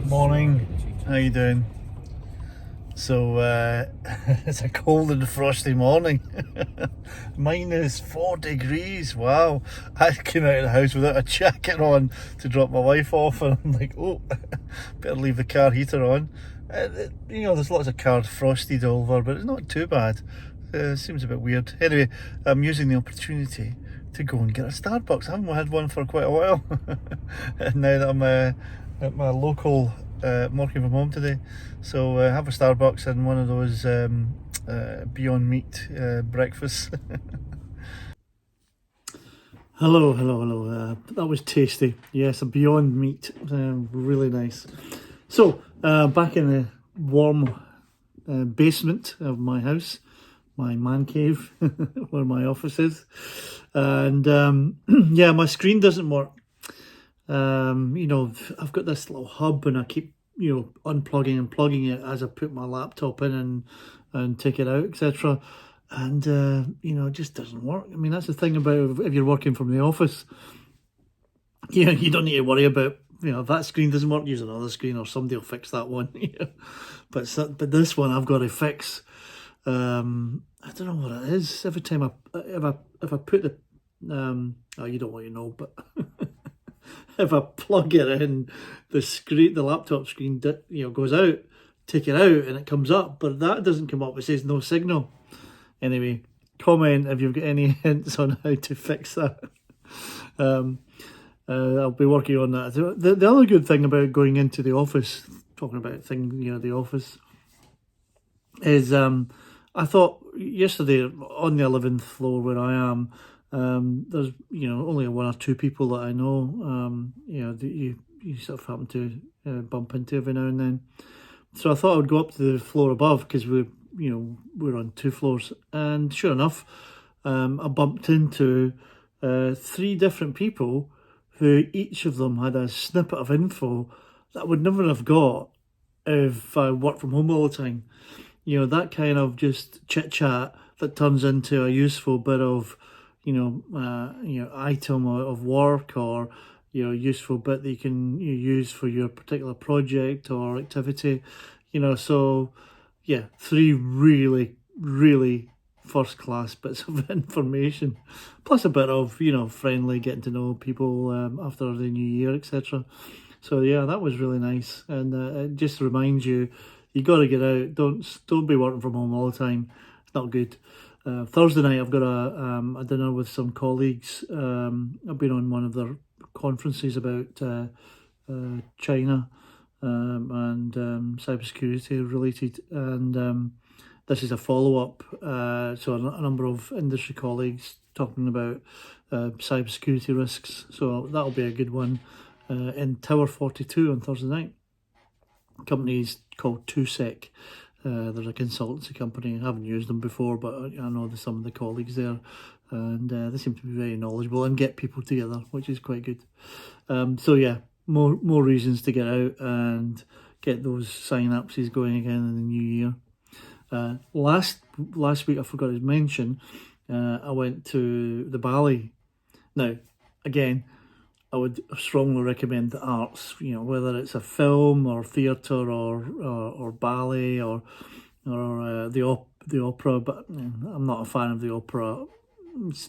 Morning, how you doing? So it's a cold and frosty morning. -4 degrees, wow. I came out of the house without a jacket on to drop my wife off, and I'm like, oh, better leave the car heater on. You know, there's lots of cars frosted over, but it's not too bad. Seems a bit weird. Anyway, I'm using the opportunity to go and get a Starbucks. I haven't had one for quite a while. And now that I'm at my local, I'm working from home today, so have a Starbucks and one of those Beyond Meat breakfasts. Hello. That was tasty. Yes, a Beyond Meat, really nice. So back in the warm basement of my house, my man cave, where my office is, and yeah, my screen doesn't work. You know, I've got this little hub, and I keep, you know, unplugging and plugging it as I put my laptop in and take it out, etc. And you know, it just doesn't work. I mean, that's the thing about if you're working from the office. You know, you don't need to worry about, you know, if that screen doesn't work, use another screen or somebody will fix that one. But this one I've got to fix. I don't know what it is. Every time if I put the oh, you don't want to know, but if I plug it in, the laptop screen, you know, goes out. Take it out and it comes up, but that doesn't come up. It says no signal. Anyway, comment if you've got any hints on how to fix that. I'll be working on that. The other good thing about going into the office, talking about things, you know, the office, is I thought yesterday on the 11th floor where I am, there's, you know, only one or two people that I know, you know, that you sort of happen to bump into every now and then. So I thought I would go up to the floor above because we're on 2 floors, and sure enough, I bumped into 3 different people who each of them had a snippet of info that I would never have got if I worked from home all the time. You know, that kind of just chit chat that turns into a useful bit of, you know, item of work, or, you know, useful bit that you can use for your particular project or activity, you know. So yeah, 3 really first class bits of information, plus a bit of, you know, friendly getting to know people after the new year, etc. So yeah, that was really nice, and it just reminds you got to get out. Don't be working from home all the time. It's not good. Thursday night I've got a dinner with some colleagues. I've been on one of their conferences about China and cybersecurity related, and this is a follow-up. So a number of industry colleagues talking about cybersecurity risks. So that'll be a good one in Tower 42 on Thursday night. Company's called 2Sec. There's a consultancy company. I haven't used them before, but I know there's some of the colleagues there, and they seem to be very knowledgeable and get people together, which is quite good. So yeah, more reasons to get out and get those synapses going again in the new year. Last week, I forgot to mention, I went to the ballet. Now, again, I would strongly recommend the arts, you know, whether it's a film or theatre or ballet or the opera, but I'm not a fan of the opera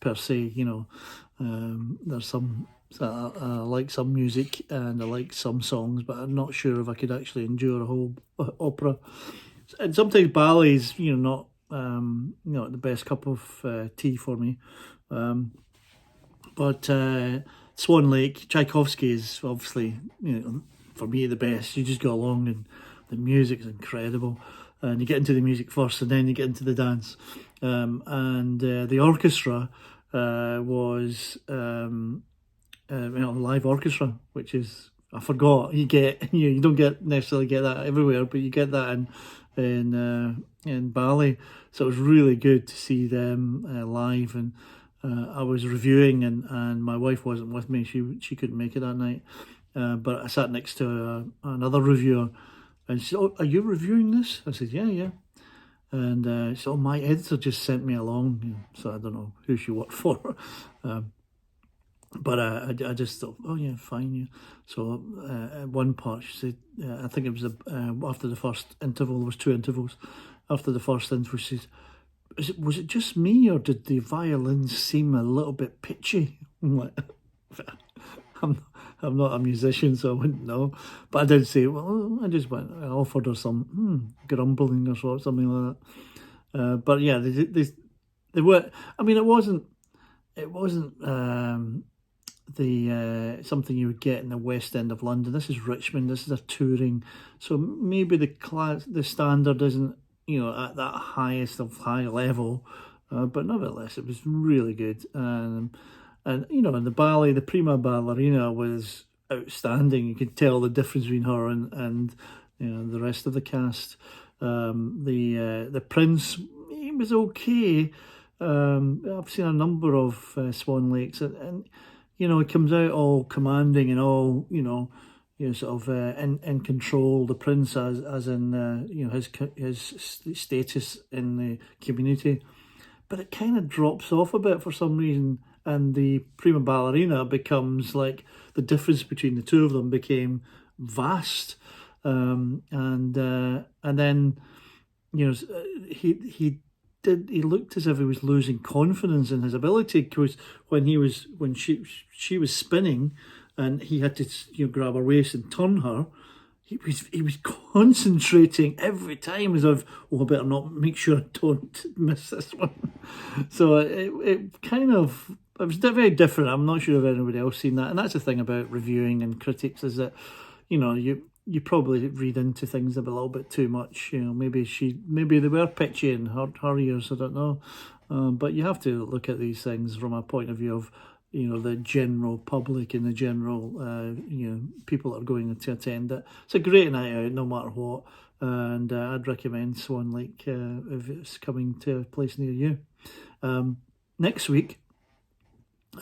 per se, you know. There's some, I like some music and I like some songs, but I'm not sure if I could actually endure a whole opera. And sometimes ballet is, you know, not the best cup of tea for me, but Swan Lake, Tchaikovsky is obviously, you know, for me the best. You just go along and the music is incredible, and you get into the music first and then you get into the dance. And the orchestra was you know, live orchestra, which is, I forgot, you don't necessarily get that everywhere, but you get that in ballet. So it was really good to see them live, and I was reviewing, and my wife wasn't with me. She couldn't make it that night, but I sat next to another reviewer, and she said, "Oh, are you reviewing this?" I said, "Yeah." And so my editor just sent me along, so I don't know who she worked for. But I just thought, oh yeah, fine. Yeah. So at one part, she said, I think it was after the first interval, there was two intervals. After the first interval, she says, was it just me, or did the violins seem a little bit pitchy? I'm like, I'm, I'm not a musician, so I wouldn't know. But I did say, well, I offered her some grumbling or something like that. But yeah, they were. I mean, it wasn't the something you would get in the West End of London. This is Richmond. This is a touring, so maybe the standard isn't at that highest of high level, but nevertheless it was really good. And and the prima ballerina was outstanding. You could tell the difference between her and the rest of the cast. The prince, he was okay. I've seen a number of Swan Lakes, and he comes out all commanding and all sort of in control. The prince, as in his status in the community, but it kind of drops off a bit for some reason, and the prima ballerina becomes like the difference between the two of them became vast, and then he looked as if he was losing confidence in his ability, because when she was spinning and he had to grab her waist and turn her, he was concentrating every time as if, oh, I better not make sure I don't miss this one. So it was very different. I'm not sure if anybody else seen that, and that's the thing about reviewing and critics, is that you probably read into things a little bit too much. Maybe they were pitchy in her ears. I don't know, but you have to look at these things from a point of view of the general public and the general people that are going to attend it. It's a great night out, no matter what, and I'd recommend Swan Lake if it's coming to a place near you. Next week,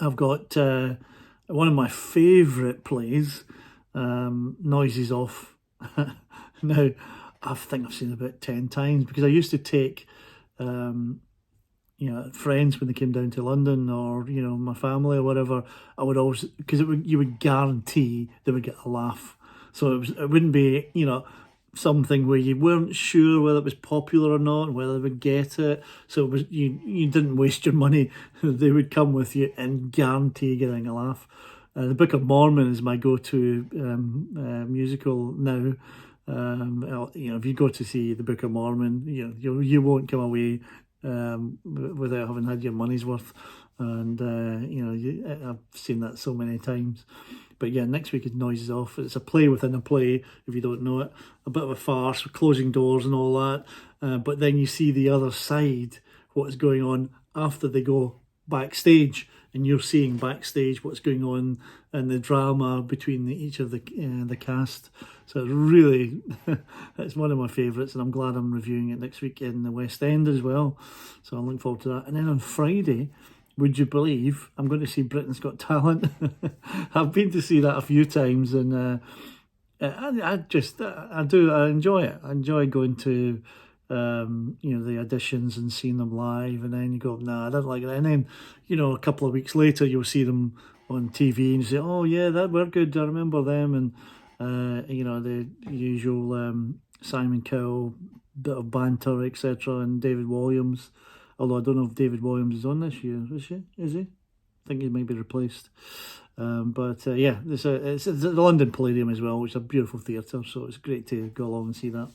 I've got one of my favourite plays. Noises Off. Now, I think I've seen it about 10 times, because I used to take friends when they came down to London, or my family or whatever. I would always, because you would guarantee they would get a laugh, so it wouldn't be something where you weren't sure whether it was popular or not, and whether they would get it. So it was, you didn't waste your money. They would come with you and guarantee getting a laugh. The Book of Mormon is my go-to musical now. If you go to see the Book of Mormon, you won't come away without having had your money's worth. And I've seen that so many times. But yeah, next week is Noises Off. It's a play within a play, if you don't know it. A bit of a farce with closing doors and all that. But then you see the other side, what is going on after they go backstage, and you're seeing backstage what's going on and the drama between each of the cast. So it's really, it's one of my favourites, and I'm glad I'm reviewing it next week in the West End as well. So I'm looking forward to that. And then on Friday, would you believe, I'm going to see Britain's Got Talent. I've been to see that a few times, and I enjoy it. I enjoy going to the auditions and seeing them live, and then you go, nah, I don't like it. And then a couple of weeks later you'll see them on TV and you say, oh yeah, that were good, I remember them. And the usual Simon Cowell, bit of banter, etc. And David Williams, although I don't know if David Williams is on this year. Is he? I think he might be replaced. Yeah, it's the London Palladium as well, which is a beautiful theatre, so it's great to go along and see that.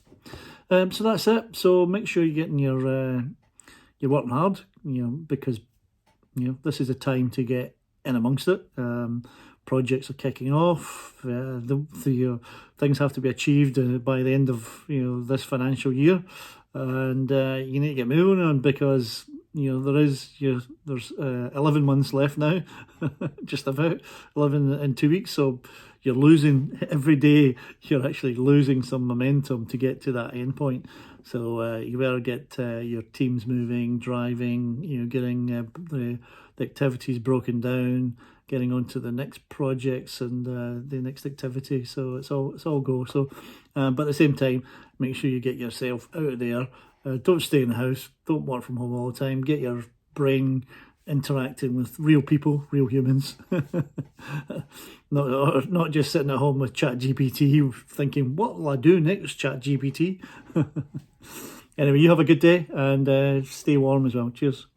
So that's it. So make sure you're getting you're working hard, because this is the time to get in amongst it. Projects are kicking off. The things have to be achieved by the end of this financial year, and you need to get moving on, because there's 11 months left now, just about 11 in 2 weeks. So you're losing every day. You're actually losing some momentum to get to that end point. So you better get your teams moving, driving. Getting the activities broken down, getting on to the next projects and the next activity. So it's all go. So, but at the same time, make sure you get yourself out of there. Don't stay in the house. Don't work from home all the time. Get your brain interacting with real people, real humans. Not just sitting at home with ChatGPT thinking, what will I do next, ChatGPT? Anyway, you have a good day and stay warm as well. Cheers.